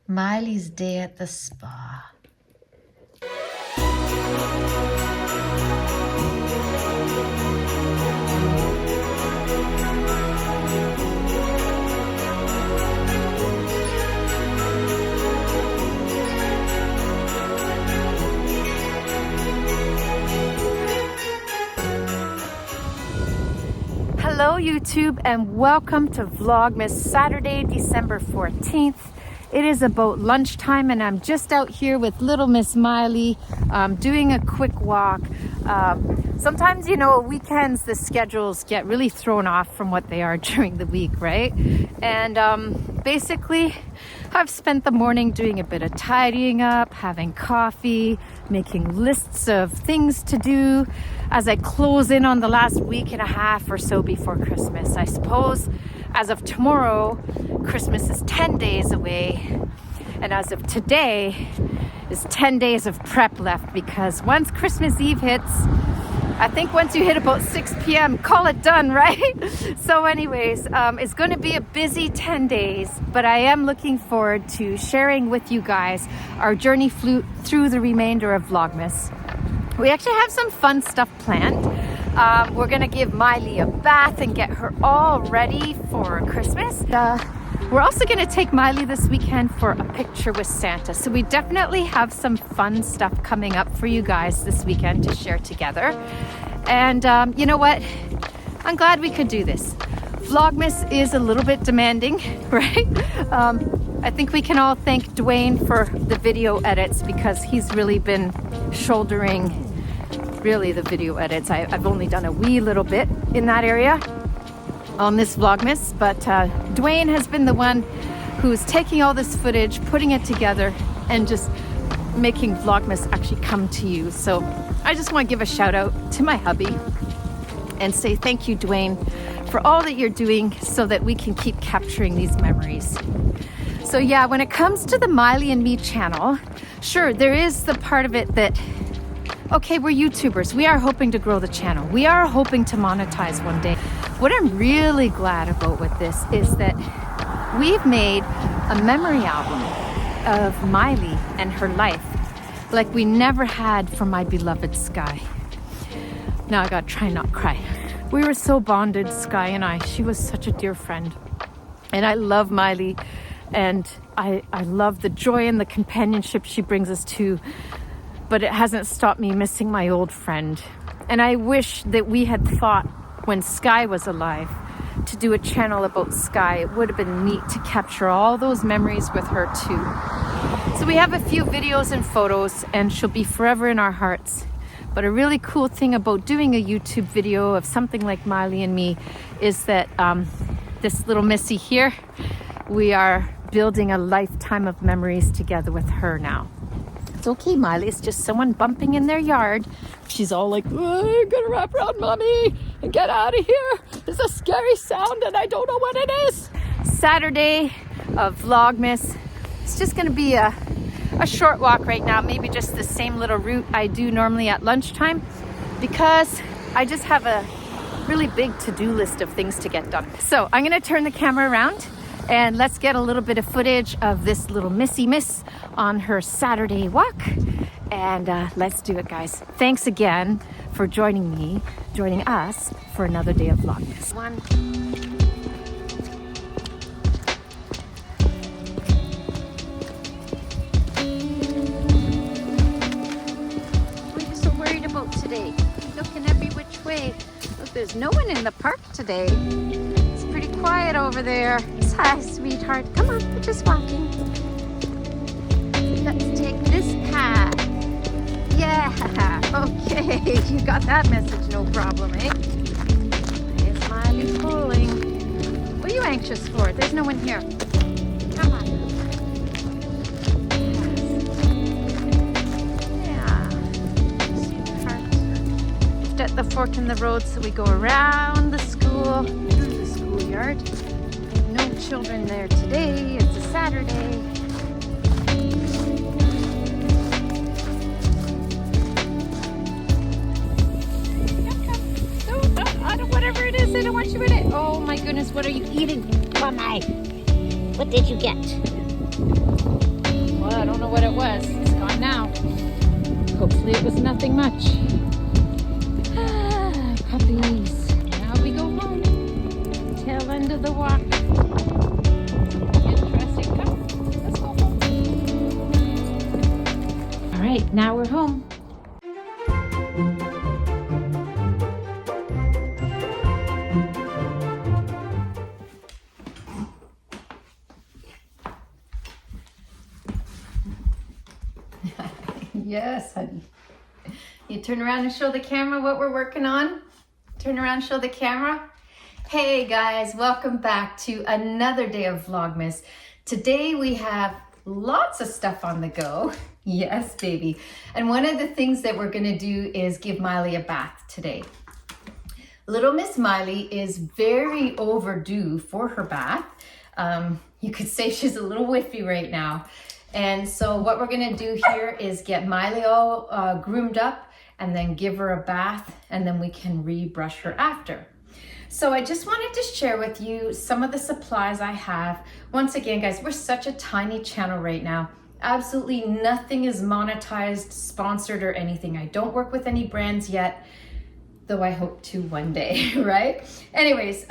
Miley's day at the spa. Hello YouTube and welcome to Vlogmas Saturday, December 14th. It is about lunchtime and I'm just out here with little Miss Miley doing a quick walk. Sometimes, you know, weekends the schedules get really thrown off from what they are during the week, right? And basically I've spent the morning doing a bit of tidying up, having coffee, making lists of things to do as I close in on the last week and a half or so before Christmas. I suppose as of tomorrow, Christmas is 10 days away. And as of today, is 10 days of prep left because once Christmas Eve hits, I think once you hit about 6 p.m., call it done, right? So anyways, it's going to be a busy 10 days, but I am looking forward to sharing with you guys our journey through the remainder of Vlogmas. We actually have some fun stuff planned. We're going to give Miley a bath and get her all ready for Christmas. We're also going to take Miley this weekend for a picture with Santa. So we definitely have some fun stuff coming up for you guys this weekend to share together. And you know what? I'm glad we could do this. Vlogmas is a little bit demanding, right? I think we can all thank Dwayne for the video edits because he's really been shouldering really the video edits. I've only done a wee little bit in that area on this Vlogmas, but Dwayne has been the one who's taking all this footage, putting it together, and just making Vlogmas actually come to you. So I just want to give a shout out to my hubby and say thank you, Dwayne, for all that you're doing so that we can keep capturing these memories. So yeah, when it comes to the Miley and Me channel, sure, there is the part of it that, okay, we're YouTubers. We are hoping to grow the channel. We are hoping to monetize one day. What I'm really glad about with this is that we've made a memory album of Miley and her life like we never had for my beloved Sky. Now I gotta try not cry. We were so bonded, Sky and I. She was such a dear friend. And I love Miley and I love the joy and the companionship she brings us to. But it hasn't stopped me missing my old friend. And I wish that we had thought when Sky was alive to do a channel about Sky. It would have been neat to capture all those memories with her too. So we have a few videos and photos and she'll be forever in our hearts. But a really cool thing about doing a YouTube video of something like Miley and Me is that this little Missy here, we are building a lifetime of memories together with her now. It's okay, Miley, it's just someone bumping in their yard. She's all like, oh, I'm gonna wrap around mommy and get out of here. It's a scary sound and I don't know what it is. Saturday of Vlogmas. It's just gonna be a short walk right now, maybe just the same little route I do normally at lunchtime because I just have a really big to-do list of things to get done. So I'm gonna turn the camera around and let's get a little bit of footage of this little Missy Miss on her Saturday walk. And let's do it, guys. Thanks again for joining us for another day of Vlogmas. What are you so worried about today? Looking every which way. Look, there's no one in the park today. It's pretty quiet over there. Hi, sweetheart. Come on, we're just walking. Let's take this path. Yeah, okay. You got that message, no problem, eh? There's Miley pulling. What are you anxious for? There's no one here. Come on. Yeah. Sweetheart. Just at the fork in the road, so we go around the school, through the schoolyard. No children there today. It's a Saturday. Whatever it is, I don't want you in it. Oh my goodness, what are you eating? Mama, what did you get? Obviously it was nothing much. Puppies. Now we go home. Tail end of the walk. Interesting. Come, let's go home. All right, now we're home. Yes, honey. You turn around and show the camera what we're working on. Turn around, show the camera. Hey guys, welcome back to another day of Vlogmas. Today we have lots of stuff on the go. Yes, baby. And one of the things that we're gonna do is give Miley a bath today. Little Miss Miley is very overdue for her bath. You could say she's a little whiffy right now. And so what we're gonna do here is get Miley all groomed up and then give her a bath, and then we can rebrush her after. So I just wanted to share with you some of the supplies I have. Once again, guys, we're such a tiny channel right now. Absolutely nothing is monetized, sponsored, or anything. I don't work with any brands yet, though I hope to one day, right? Anyways,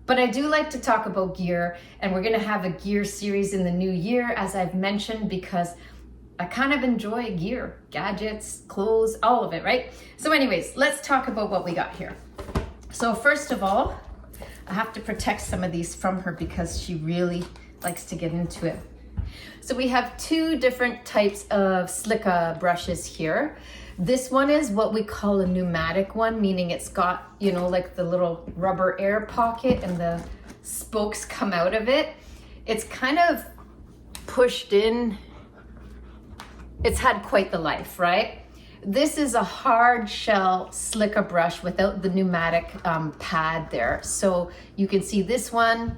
but I do like to talk about gear, and we're gonna have a gear series in the new year, as I've mentioned, because I kind of enjoy gear, gadgets, clothes, all of it, right? So anyways, let's talk about what we got here. So first of all, I have to protect some of these from her because she really likes to get into it. So we have two different types of slicka brushes here. This one is what we call a pneumatic one, meaning it's got, you know, like the little rubber air pocket and the spokes come out of it. It's kind of pushed in. It's had quite the life, right? This is a hard shell slicka brush without the pneumatic pad there. So you can see this one,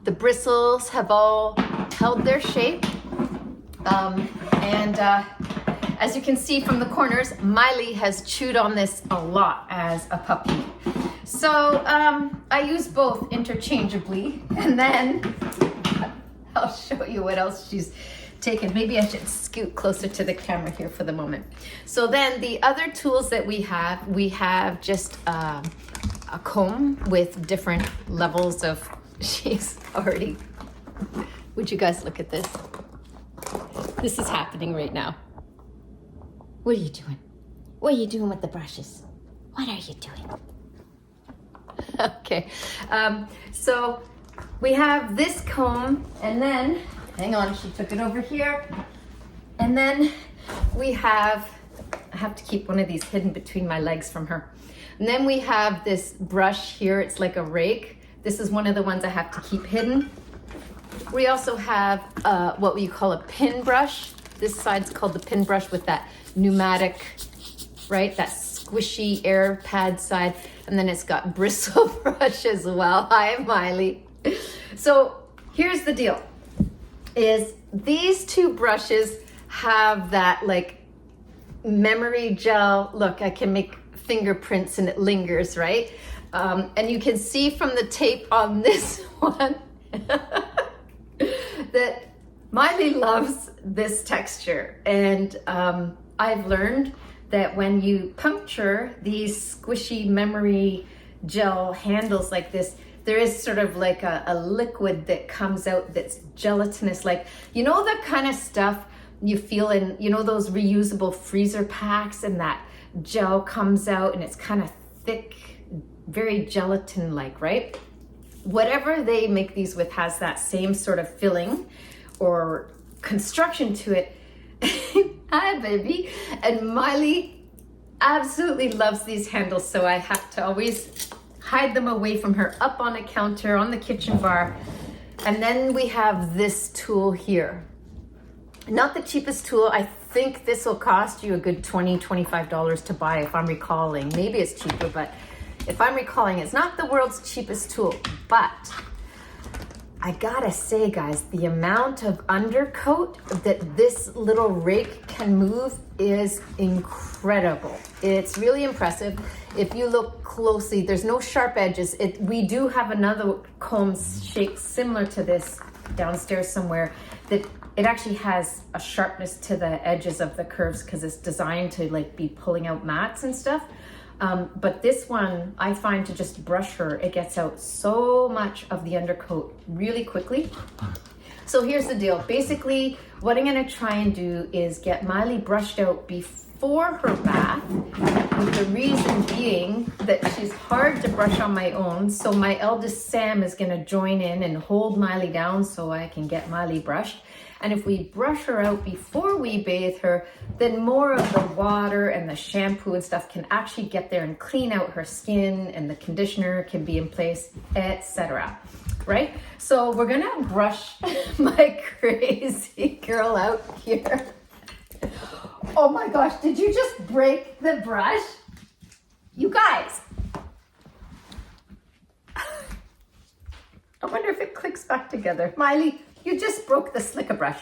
the bristles have all held their shape. As you can see from the corners, Miley has chewed on this a lot as a puppy. So I use both interchangeably, and then I'll show you what else she's taken. Maybe I should scoot closer to the camera here for the moment. So then the other tools that we have just a comb with different levels of, she's already, would you guys look at this? This is happening right now. What are you doing? What are you doing with the brushes? What are you doing? Okay, so we have this comb, and then, hang on, she took it over here. And then we have, I have to keep one of these hidden between my legs from her. And then we have this brush here, it's like a rake. This is one of the ones I have to keep hidden. We also have what we call a pin brush. This side's called the pin brush with that pneumatic, right? That squishy air pad side. And then it's got bristle brush as well. Hi, Miley. So here's the deal, is these two brushes have that like memory gel. Look, I can make fingerprints and it lingers, right? And you can see from the tape on this one that Miley loves this texture. And I've learned that when you puncture these squishy memory gel handles like this, there is sort of like a liquid that comes out that's gelatinous, like, you know, the kind of stuff you feel in, you know, those reusable freezer packs, and that gel comes out and it's kind of thick, very gelatin-like, right? Whatever they make these with has that same sort of filling or construction to it. Hi, baby. And Miley absolutely loves these handles, so I have to always hide them away from her, up on a counter, on the kitchen bar. And then we have this tool here. Not the cheapest tool. I think this will cost you a good $20, $25 to buy, if I'm recalling. Maybe it's cheaper, but if I'm recalling, it's not the world's cheapest tool. But I gotta say, guys, the amount of undercoat that this little rake can move is incredible. It's really impressive. If you look closely, there's no sharp edges. We do have another comb shape similar to this downstairs somewhere that it actually has a sharpness to the edges of the curves because it's designed to like be pulling out mats and stuff. But this one, I find to just brush her, it gets out so much of the undercoat really quickly. So here's the deal. Basically, what I'm gonna try and do is get Miley brushed out before her bath, with the reason being that she's hard to brush on my own. So my eldest Sam is gonna join in and hold Miley down so I can get Miley brushed. And if we brush her out before we bathe her, then more of the water and the shampoo and stuff can actually get there and clean out her skin, and the conditioner can be in place, etc. Right? So we're gonna brush my crazy girl out here. Oh my gosh, did you just break the brush? You guys. I wonder if it clicks back together. Miley, you just broke the slicker brush.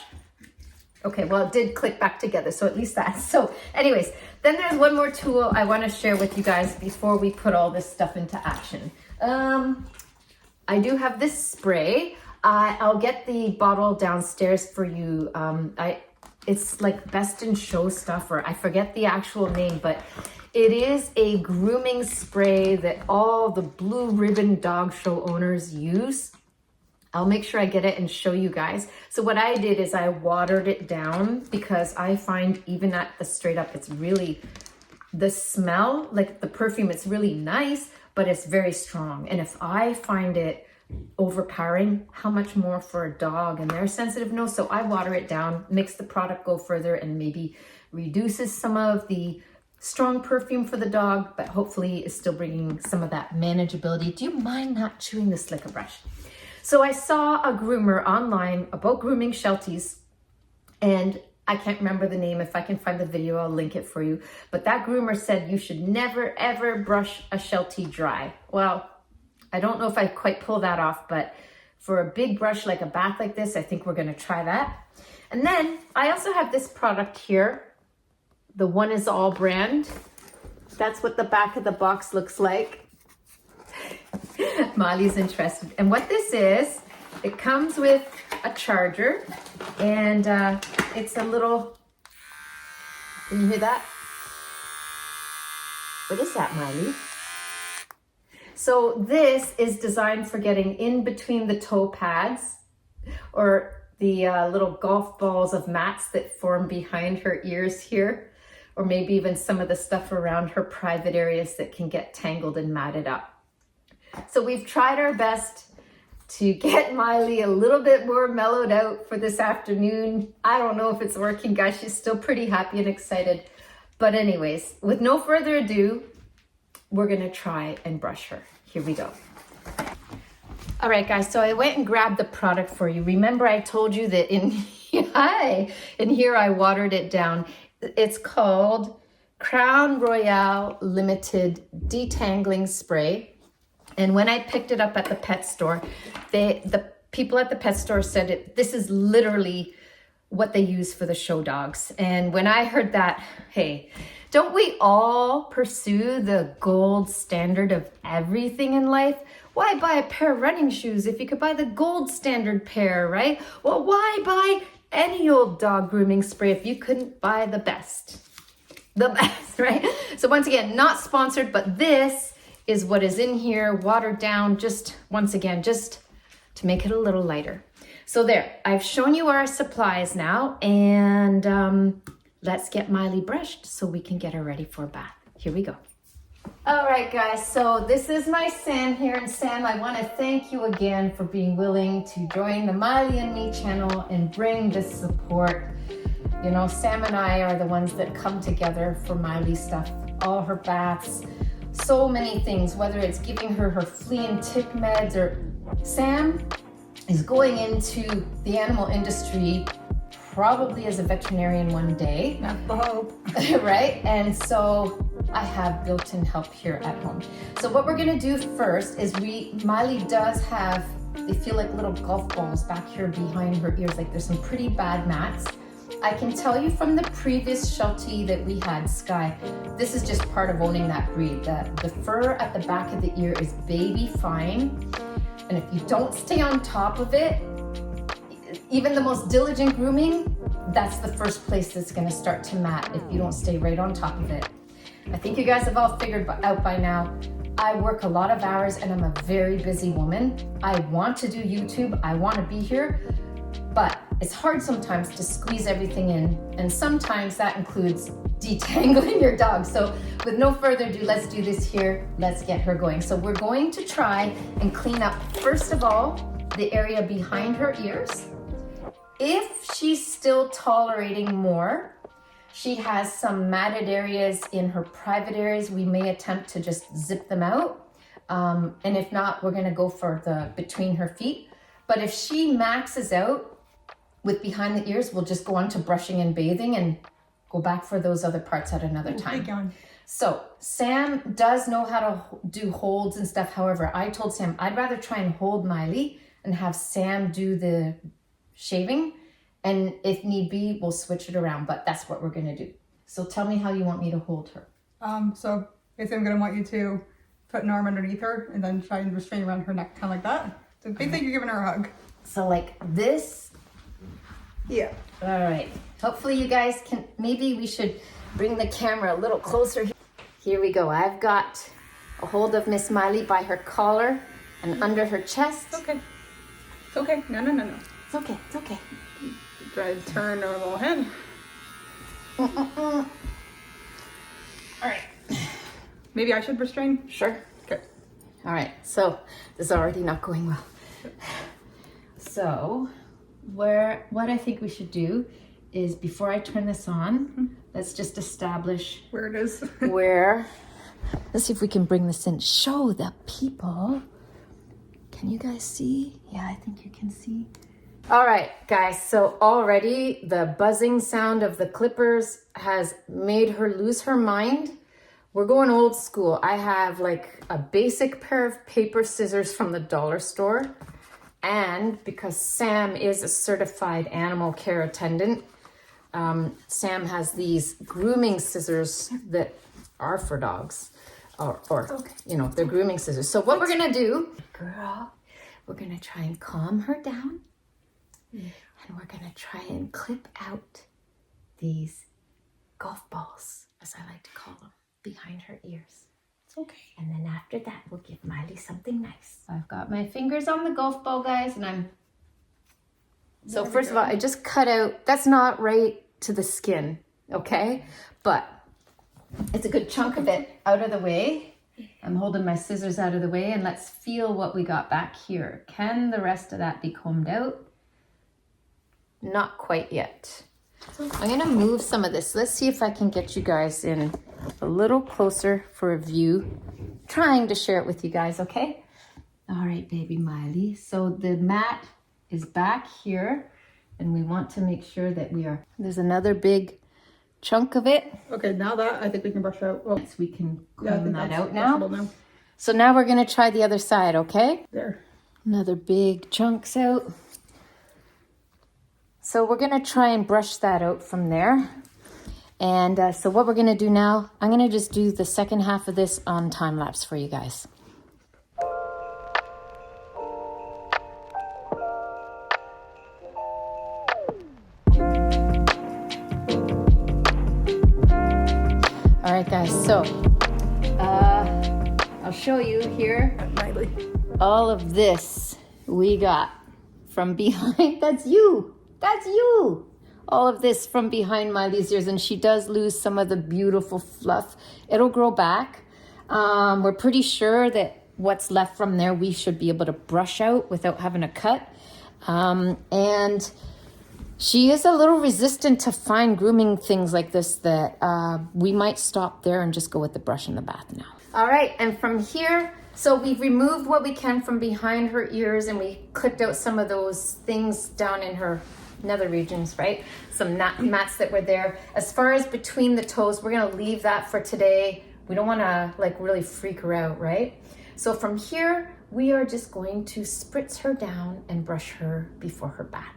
Okay, well, it did click back together, so at least that. So anyways, then there's one more tool I want to share with you guys before we put all this stuff into action. I do have this spray. I'll get the bottle downstairs for you. It's like Best in Show stuff, or I forget the actual name, but it is a grooming spray that all the blue ribbon dog show owners use. I'll make sure I get it and show you guys. So what I did is I watered it down because I find even at the straight up, it's really, the smell, like the perfume, it's really nice, but it's very strong. And if I find it overpowering, how much more for a dog and their sensitive nose? So I water it down, makes the product go further and maybe reduces some of the strong perfume for the dog, but hopefully is still bringing some of that manageability. Do you mind not chewing the slicker brush? So I saw a groomer online about grooming Shelties, and I can't remember the name. If I can find the video, I'll link it for you. But that groomer said you should never, ever brush a Sheltie dry. Well, I don't know if I quite pull that off, but for a big brush like a bath like this, I think we're gonna try that. And then I also have this product here, the One Is All brand. That's what the back of the box looks like. Molly's interested. And what this is, it comes with a charger, and it's a little, can you hear that? What is that, Miley? So this is designed for getting in between the toe pads, or the little golf balls of mats that form behind her ears here, or maybe even some of the stuff around her private areas that can get tangled and matted up. So we've tried our best to get Miley a little bit more mellowed out for this afternoon. I don't know if it's working, guys. She's still pretty happy and excited. But anyways, with no further ado, we're gonna try and brush her. Here we go. All right, guys, so I went and grabbed the product for you. Remember I told you that in here I watered it down. It's called Crown Royale Limited Detangling Spray. And when I picked it up at the pet store, the people at the pet store said this is literally what they use for the show dogs. And when I heard that, hey, don't we all pursue the gold standard of everything in life? Why buy a pair of running shoes if you could buy the gold standard pair, right? Well, why buy any old dog grooming spray if you couldn't buy the best? The best, right? So once again, not sponsored, but this is what is in here, watered down, just once again, just to make it a little lighter. So there, I've shown you our supplies now, and let's get Miley brushed so we can get her ready for a bath. Here we go. All right, guys, so this is my Sam here, and Sam, I want to thank you again for being willing to join the Miley and Me channel and bring this support. You know, Sam and I are the ones that come together for Miley stuff, all her baths, so many things, whether it's giving her her flea and tick meds, or Sam is going into the animal industry probably as a veterinarian one day. Not the hope. Right? And so I have built-in help here at home. So what we're gonna do first is Miley does have, they feel like little golf balls back here behind her ears, like there's some pretty bad mats. I can tell you from the previous Sheltie that we had, Sky, this is just part of owning that breed. The fur at the back of the ear is baby fine. And if you don't stay on top of it, even the most diligent grooming, that's the first place that's gonna start to mat if you don't stay right on top of it. I think you guys have all figured out by now, I work a lot of hours and I'm a very busy woman. I want to do YouTube, I want to be here, but it's hard sometimes to squeeze everything in, and sometimes that includes detangling your dog. So with no further ado, let's do this here. Let's get her going. So we're going to try and clean up, first of all, the area behind her ears. If she's still tolerating more, she has some matted areas in her private areas, we may attempt to just zip them out. And if not, we're gonna go for the between her feet. But if she maxes out with behind the ears, we'll just go on to brushing and bathing and go back for those other parts at another time. So Sam does know how to do holds and stuff. However, I told Sam, I'd rather try and hold Miley and have Sam do the shaving. And if need be, we'll switch it around, but that's what we're gonna do. So tell me how you want me to hold her. So basically I'm gonna want you to put an arm underneath her and then try and restrain around her neck, kind of like that. So basically you're giving her a hug. So like this? Yeah. All right. Hopefully you guys can, maybe we should bring the camera a little closer. Here we go. I've got a hold of Miss Miley by her collar and under her chest. It's okay. It's okay. No. It's okay. It's okay. Try to turn her little head. All right. Maybe I should restrain? Sure. Okay. All right. So this is already not going well. So what I think we should do is, before I turn this on, let's just establish where it is. Where. Let's see if we can bring this in. Show the people. Can you guys see? Yeah, I think you can see. All right, guys, so already the buzzing sound of the clippers has made her lose her mind. We're going old school. I have like a basic pair of paper scissors from the dollar store. And because Sam is a certified animal care attendant, Sam has these grooming scissors that are for dogs. Or okay. You know, they're grooming scissors. So what we're gonna do, girl, we're gonna try and calm her down. And we're gonna try and clip out these golf balls, as I like to call them, behind her ears. It's okay. And then after that, we'll give Miley something nice. I've got my fingers on the golf ball, guys, and I'm... So first of all, I just cut out, that's not right to the skin, okay? But it's a good chunk of it out of the way. I'm holding my scissors out of the way, and let's feel what we got back here. Can the rest of that be combed out? Not quite yet. I'm gonna move some of this. Let's see if I can get you guys in a little closer for a view. Trying to share it with you guys, okay? All right, baby Miley. So the mat is back here, and we want to make sure that there's another big chunk of it. Okay, now that I think we can brush out. Well, Yes, we can comb that out now. now. So now we're gonna try the other side, okay? There. Another big chunks out. So we're gonna try and brush that out from there. And so what we're gonna do now, I'm gonna just do the second half of this on time lapse for you guys. All right, guys, so I'll show you here all of this we got from behind. That's you. That's you. All of this from behind Miley's ears, and she does lose some of the beautiful fluff. It'll grow back. We're pretty sure that what's left from there we should be able to brush out without having a cut. And she is a little resistant to fine grooming things like this, that we might stop there and just go with the brush in the bath now. All right, and from here, so we've removed what we can from behind her ears, and we clipped out some of those things down in her nether regions, right? Some mats that were there. As far as between the toes, we're gonna leave that for today. We don't wanna like really freak her out, right? So from here, we are just going to spritz her down and brush her before her bath.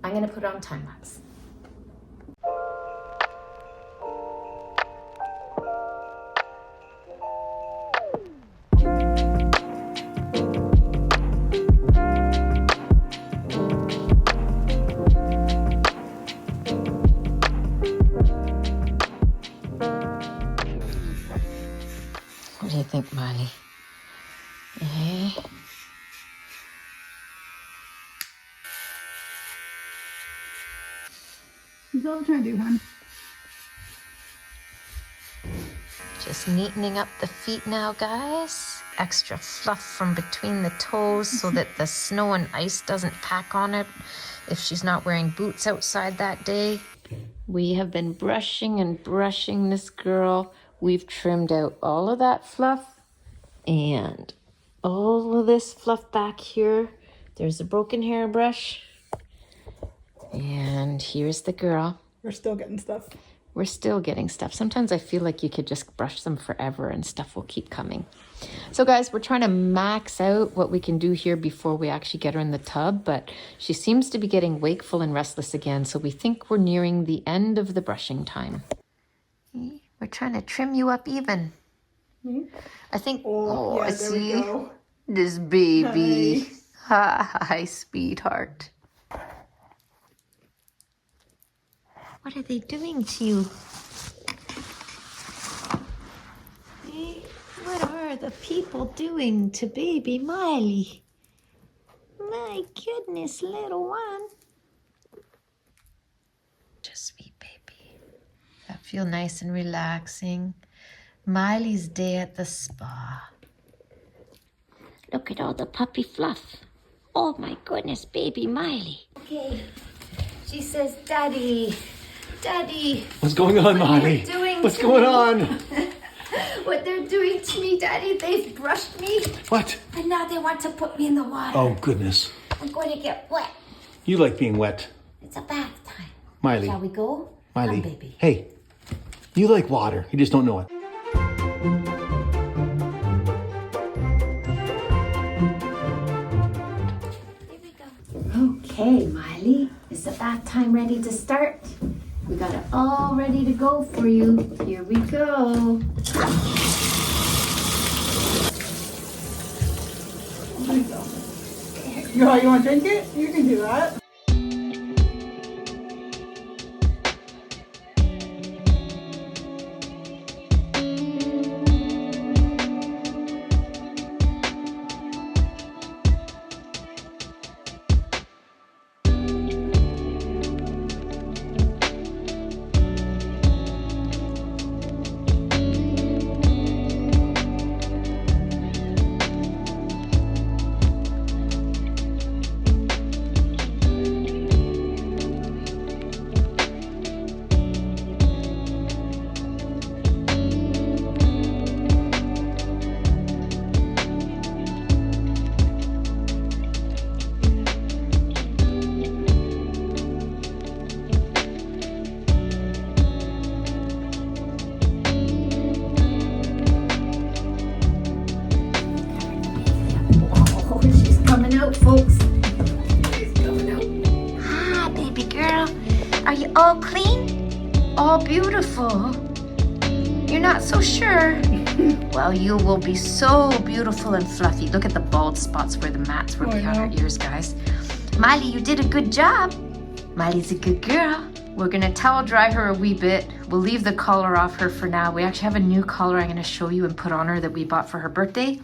I'm gonna put on time lapse. think, Miley? Eh? That's all I'm trying to do, hon. Just neatening up the feet now, guys. Extra fluff from between the toes so that the snow and ice doesn't pack on it if she's not wearing boots outside that day. We have been brushing and brushing this girl. We've trimmed out all of that fluff and all of this fluff back here. There's a broken hairbrush. And here's the girl. We're still getting stuff. We're still getting stuff. Sometimes I feel like you could just brush them forever and stuff will keep coming. So guys, we're trying to max out what we can do here before we actually get her in the tub, but she seems to be getting wakeful and restless again, so we think we're nearing the end of the brushing time. We're trying to trim you up even. I think, yeah, I there see we go. this baby. Hi, sweetheart. What are they doing to you? What are the people doing to baby Miley? My goodness, little one. Just sweet baby. That feel nice and relaxing. Miley's day at the spa. Look at all the puppy fluff. Oh my goodness, baby Miley. Okay, she says, Daddy, Daddy. What's going on, Miley? What's going on? What they're doing to me, Daddy, they've brushed me. What? And now they want to put me in the water. Oh, goodness. I'm going to get wet. You like being wet. It's a bath time. Miley. Shall we go? Miley. Come, baby. Hey, you like water. You just don't know it. Here we go. Okay, Miley. Is the bath time ready to start? We got it all ready to go for you. Here we go. You want to drink it? You can do that. Folks, she's coming out. Ah, baby girl, are you all clean? All beautiful? You're not so sure? Well, you will be so beautiful and fluffy. Look at the bald spots where the mats were behind her ears, guys. Miley, you did a good job. Miley's a good girl. We're gonna towel dry her a wee bit. We'll leave the collar off her for now. We actually have a new collar I'm gonna show you and put on her that we bought for her birthday.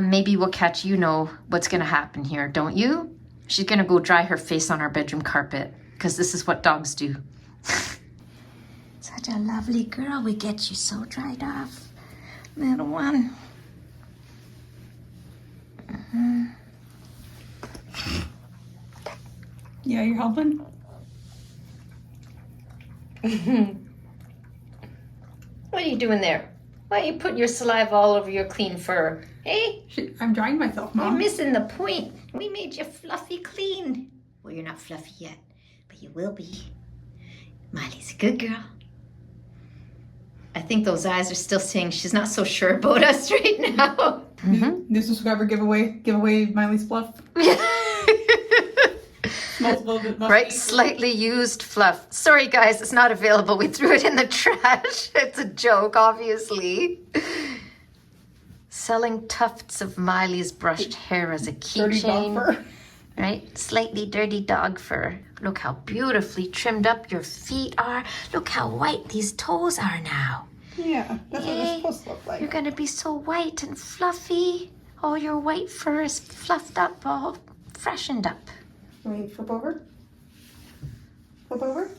Maybe we'll catch, you know what's gonna happen here, don't you? She's gonna go dry her face on our bedroom carpet, because this is what dogs do. Such a lovely girl, we get you so dried off. Little one. Yeah, you're helping? What are you doing there? Why are you putting your saliva all over your clean fur? Hey? I'm drying myself, You're Mom. missing the point. We made you fluffy clean. Well, you're not fluffy yet, but you will be. Miley's a good girl. I think those eyes are still saying she's not so sure about us right now. New subscriber giveaway Miley's fluff. Smells a little bit musty. Right, slightly used fluff. Sorry guys, it's not available. We threw it in the trash. It's a joke, obviously. Selling tufts of Miley's brushed hair as a Dirty dog keychain. fur. Right, slightly dirty dog fur. Look how beautifully trimmed up your feet are. Look how white these toes are now. Yeah, that's what Yay. it's supposed to look like. You're gonna be so white and fluffy. All your white fur is fluffed up, all freshened up. Can we flip over? Flip over?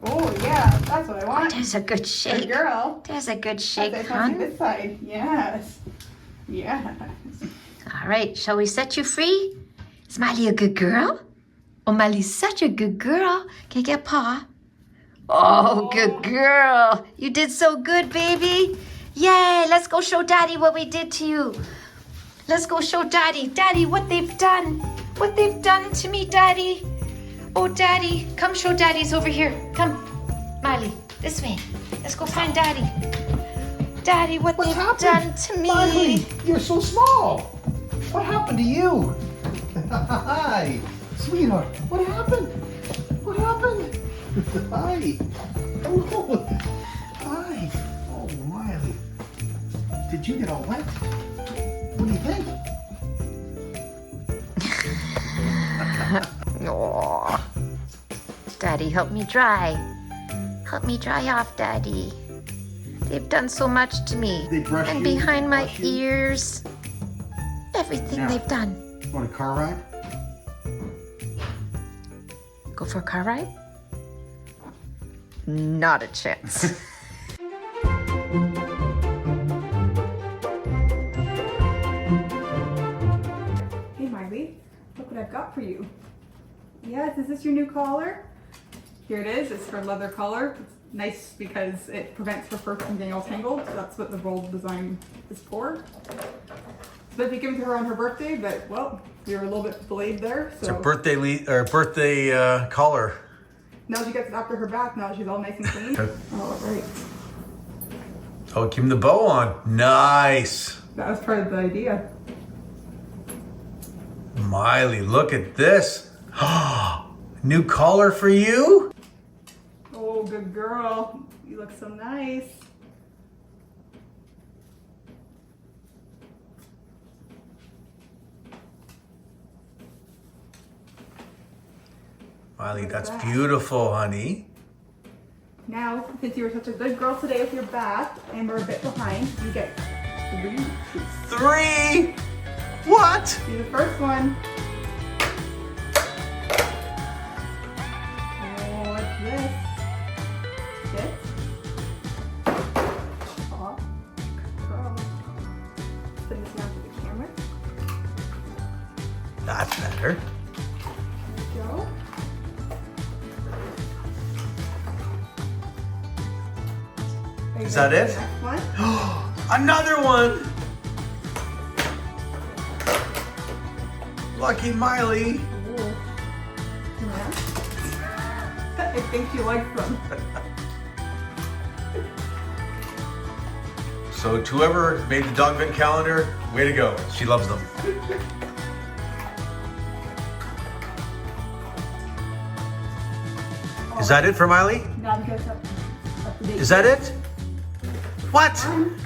Oh, yeah, that's what I want. There's a good Good shake. girl. There's a good shake, That's hon. this side. Yes. Yeah. All right, shall we set you free? Is Miley a good girl? Oh, Miley's such a good girl. Can I get paw? Oh, good girl. You did so good, baby. Yay, let's go show Daddy what we did to you. Let's go show Daddy. Daddy, what they've done. What they've done to me, Daddy. Oh, Daddy, come show Daddy's over here. Come, Miley, this way. Let's go find Daddy. Daddy, what What's they've happened? done to me. Miley, you're so small. What happened to you? Hi, sweetheart. What happened? What happened? Hi. Hello. Hi. Oh, Miley. Did you get all wet? What do you think? Aw. Daddy, help me dry. Help me dry off, Daddy. They've done so much to me. They brush and you? behind my Brush you? ears. Everything Now. they've done. Want a car ride? Go for a car ride? Not a chance. Hey, Miley. Look what I've got for you. Yes, is this your new collar? Here it is. It's for leather collar. It's nice because it prevents her fur from getting all tangled. So that's what the rolled design is for. So if you give it to her on her birthday, but well, we were a little bit delayed there. So It's a birthday collar. now she gets it after her bath. Now she's all nice and clean. All right. Oh, give him the bow on. Nice. That was part of the idea. Miley, look at this. New collar for you? Oh, good girl. You look so nice. Miley, that's beautiful, honey. Now, since you were such a good girl today with your bath and we're a bit behind, you get 3 treats. 3? What? See the first one. Oh, what's this? This? Oh, girl. Send this down to the camera. That's better. There we go. Are you Is that ready it? for the next one? Another one. Lucky Miley. Ooh. Yeah. I think she likes them. So to whoever made the Dogvent calendar, way to go. She loves them. Is that it for Miley? Now you guys up to date. Is that it? What?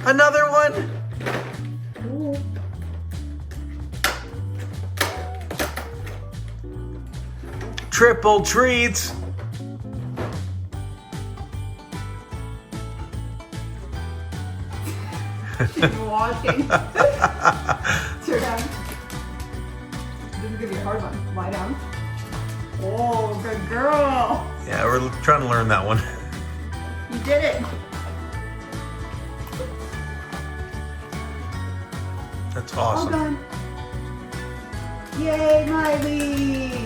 Another one? Ooh. Triple treats. She's watching. Sit down. This is gonna be a hard one. Lie down. Oh, good girl. Yeah, we're trying to learn that one. You did it. That's All awesome. done. Yay, Miley.